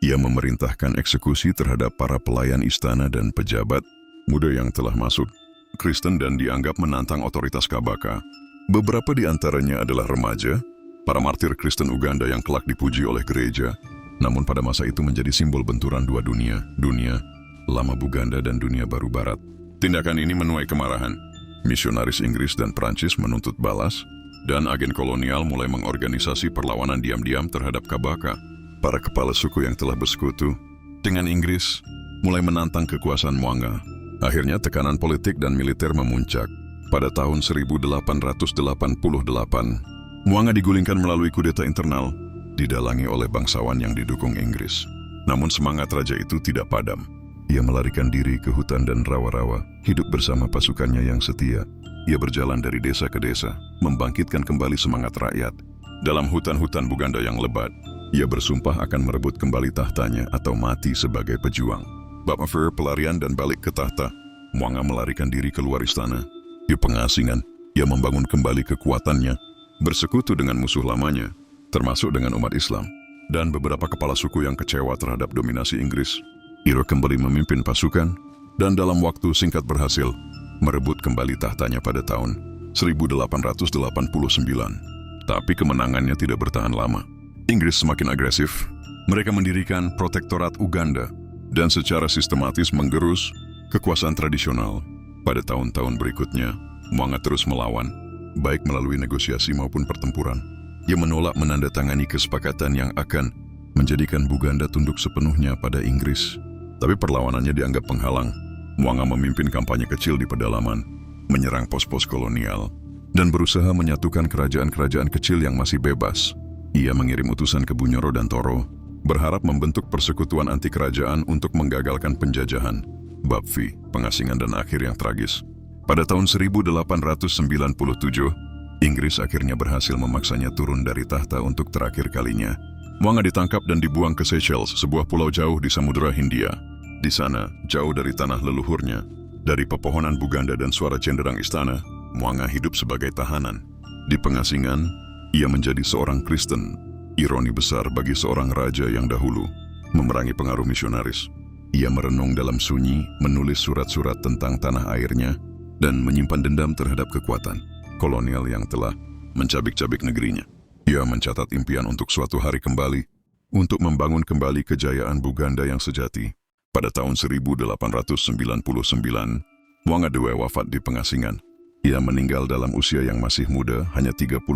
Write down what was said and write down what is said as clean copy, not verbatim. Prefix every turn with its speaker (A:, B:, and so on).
A: Ia memerintahkan eksekusi terhadap para pelayan istana dan pejabat muda yang telah masuk Kristen dan dianggap menantang otoritas Kabaka. Beberapa di antaranya adalah remaja, para martir Kristen Uganda yang kelak dipuji oleh gereja, namun pada masa itu menjadi simbol benturan dua dunia lama Buganda dan dunia baru barat. Tindakan ini menuai kemarahan. Misionaris Inggris dan Prancis menuntut balas, dan agen kolonial mulai mengorganisasi perlawanan diam-diam terhadap Kabaka. Para kepala suku yang telah bersekutu dengan Inggris mulai menantang kekuasaan Mwanga. Akhirnya tekanan politik dan militer memuncak. Pada tahun 1888, Mwanga digulingkan melalui kudeta internal, didalangi oleh bangsawan yang didukung Inggris. Namun semangat raja itu tidak padam. Ia melarikan diri ke hutan dan rawa-rawa, hidup bersama pasukannya yang setia. Ia berjalan dari desa ke desa, membangkitkan kembali semangat rakyat. Dalam hutan-hutan Buganda yang lebat, ia bersumpah akan merebut kembali tahtanya atau mati sebagai pejuang. Bab affair pelarian dan balik ke tahta, Mwanga melarikan diri keluar istana. Di pengasingan, ia membangun kembali kekuatannya, bersekutu dengan musuh lamanya, termasuk dengan umat Islam, dan beberapa kepala suku yang kecewa terhadap dominasi Inggris. Ia kembali memimpin pasukan, dan dalam waktu singkat berhasil merebut kembali tahtanya pada tahun 1889. Tapi kemenangannya tidak bertahan lama. Inggris semakin agresif. Mereka mendirikan Protektorat Uganda dan secara sistematis menggerus kekuasaan tradisional. Pada tahun-tahun berikutnya, Mwanga terus melawan, baik melalui negosiasi maupun pertempuran. Ia menolak menandatangani kesepakatan yang akan menjadikan Buganda tunduk sepenuhnya pada Inggris. Tapi perlawanannya dianggap penghalang. Mwanga memimpin kampanye kecil di pedalaman, menyerang pos-pos kolonial, dan berusaha menyatukan kerajaan-kerajaan kecil yang masih bebas. Ia mengirim utusan ke Bunyoro dan Toro, berharap membentuk persekutuan anti kerajaan untuk menggagalkan penjajahan, Babfi, pengasingan dan akhir yang tragis. Pada tahun 1897, Inggris akhirnya berhasil memaksanya turun dari tahta untuk terakhir kalinya. Mwanga ditangkap dan dibuang ke Seychelles, sebuah pulau jauh di Samudera Hindia. Di sana, jauh dari tanah leluhurnya, dari pepohonan Buganda dan suara cenderang istana, Mwanga hidup sebagai tahanan. Di pengasingan, ia menjadi seorang Kristen. Ironi besar bagi seorang raja yang dahulu memerangi pengaruh misionaris. Ia merenung dalam sunyi, menulis surat-surat tentang tanah airnya, dan menyimpan dendam terhadap kekuatan kolonial yang telah mencabik-cabik negerinya. Ia mencatat impian untuk suatu hari kembali, untuk membangun kembali kejayaan Buganda yang sejati. Pada tahun 1899, Mwanga Dewe wafat di pengasingan. Ia meninggal dalam usia yang masih muda, hanya 31